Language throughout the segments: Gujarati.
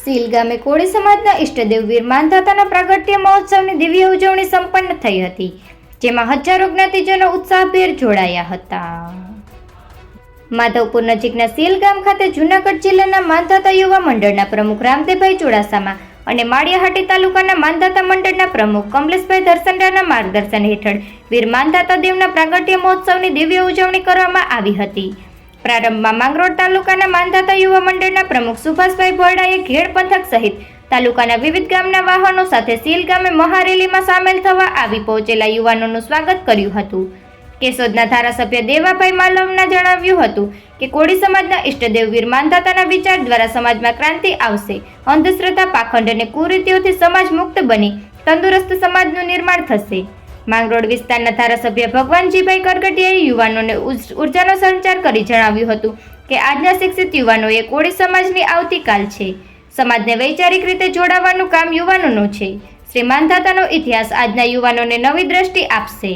સીલ ગામે કોળી સમાજના ઇષ્ટદેવ વીર માનધાતાના પ્રાગટ્ય મહોત્સવની દિવ્ય ઉજવણી સંપન્ન થઈ હતી, જેમાં હજારો જ્ઞાતિજનો ઉત્સાહભેર જોડાયા હતા. માધવપુર નજીકના સીલ ગામ ખાતે જૂનાગઢ જિલ્લાના માનધાતા યુવા મંડળના પ્રમુખ રામદેવભાઈ ચુડાસમા અને માળિયાહાટી તાલુકાના માનધાતા મંડળના પ્રમુખ કમલેશભાઈ દર્શનરાના માર્ગદર્શન હેઠળ વીર માનધાતા દેવના પ્રાગટ્ય મહોત્સવની દિવ્ય ઉજવણી કરવામાં આવી હતી. પ્રારંભમાં માંગરોળ તાલુકાના માનધાતા યુવા મંડળના પ્રમુખ સુભાષભાઈ ભરડાએ ઘેડ પંથક સહિત તાલુકાના વિવિધ ગામના વાહનો સાથે સીલ ગામે મહારેલીમાં સામેલ થવા આવી પહોંચેલા યુવાનોનું સ્વાગત કર્યું હતું. કેશોદના ધારાસભ્ય દેવાભાઈ માલવના જણાવ્યું હતું કે કોળી સમાજના ઇષ્ટદેવ વીર માનધાતાના વિચાર દ્વારા સમાજમાં ક્રાંતિ આવશે, અંધશ્રદ્ધા, પાખંડ અને કુરીતિઓથી સમાજ મુક્ત બની તંદુરસ્ત સમાજનું નિર્માણ થશે. માંગરોળ વિસ્તારના ધારાસભ્ય ભગવાનજીભાઈ કરગટિયાએ યુવાનોને ઉર્જાનો સંચાર કરી જણાવ્યું હતું કે આજના શિક્ષિત યુવાનોએ કોળી સમાજની આવતીકાલ છે. સમાજને વૈચારિક રીતે જોડાવાનું કામ યુવાનોનું છે. શ્રી માનધાતાનો ઇતિહાસ આજના યુવાનોને નવી દ્રષ્ટિ આપશે.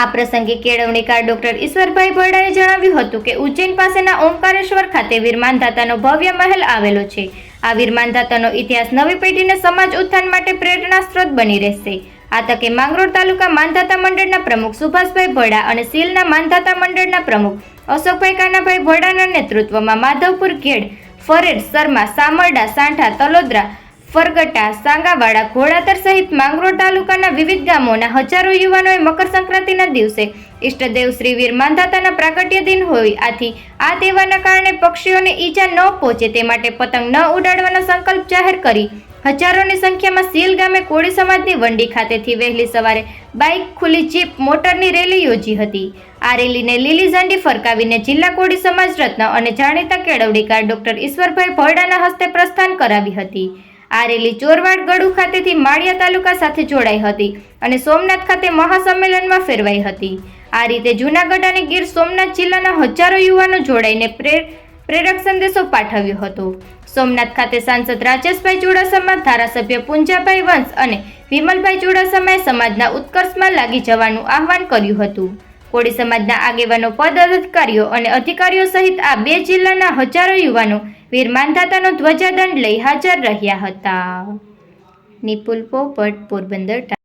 આ પ્રસંગે કેળવણીકાર ડોક્ટર ઈશ્વરભાઈ ભરડાએ જણાવ્યું હતું કે ઉજ્જૈન પાસેના ઓમકારેશ્વર ખાતે વીર માનધાતાનો ભવ્ય મહેલ આવેલો છે. આ વીર માનધાતાનો ઇતિહાસ નવી પેઢીને સમાજ ઉત્થાન માટે પ્રેરણા સ્ત્રોત બની રહેશે. આ તકે માંગરોળ તાલુકા માનધાતા મંડળના પ્રમુખ સુભાષભાઈ ભરડા અને સીલના માનધાતા મંડળના પ્રમુખ અશોકભાઈ કાનાભાઈ ભરડાના નેતૃત્વમાં માધવપુર, ઘેડ, ફરેડ, સરમા, સામરડા, સાંઠા, તલોદરા, ફરગટા, સાંગાવાડા, ઘોડાતર સહિત માંગરોળ તાલુકાના વિવિધ ગામોના હજારો યુવાનોએ મકર સંક્રાંતિના દિવસે ઇષ્ટદેવ શ્રી વીર માનધાતાના પ્રાગટ્ય દિન હોય, આથી આ તહેવારના કારણે પક્ષીઓને ઈજા ન પહોંચે તે માટે પતંગ ન ઉડાડવાનો સંકલ્પ જાહેર કરી હજારોની સંખ્યામાં સીલ ગામે કોળી સમાજની વંડી ખાતેથી વહેલી સવારે બાઇક, ખુલ્લી જીપ, મોટરની રેલી યોજી હતી. આ રેલીને લીલી ઝંડી ફરકાવીને જિલ્લા કોળી સમાજ રત્ન અને જાણીતા કેળવણીકાર ડોક્ટર ઈશ્વરભાઈ ભરડાના હસ્તે પ્રસ્થાન કરાવી હતી. આ રેલી ચોરવાડ ગળુ ખાતેથી માળિયા તાલુકા સાથે જોડાઈ હતી અને સોમનાથ ખાતે મહાસંમેલનમાં ફેરવાઈ હતી. આ રીતે જૂનાગઢ અને ગીર સોમનાથ જિલ્લાના હજારો યુવાનો જોડાઈને પ્રેરક સંદેશો પાઠવ્યો હતો. સોમનાથ ખાતે સાંસદ રાજેશભાઈ ચુડાસમા, ધારાસભ્ય પુંજાભાઈ વંશ અને વિમલભાઈ ચુડાસમાએ સમાજના ઉત્કર્ષમાં લાગી જવાનું આહવાન કર્યું હતું. કોળી સમાજના આગેવાનો, પદાધિકારીઓ અને અધિકારીઓ સહિત આ બે જિલ્લાના હજારો યુવાનો વીર માનધાતાનો ધ્વજાદંડ લઈ હાજર રહ્યા હતા. નિપુલ પોપટ, પોરબંદર.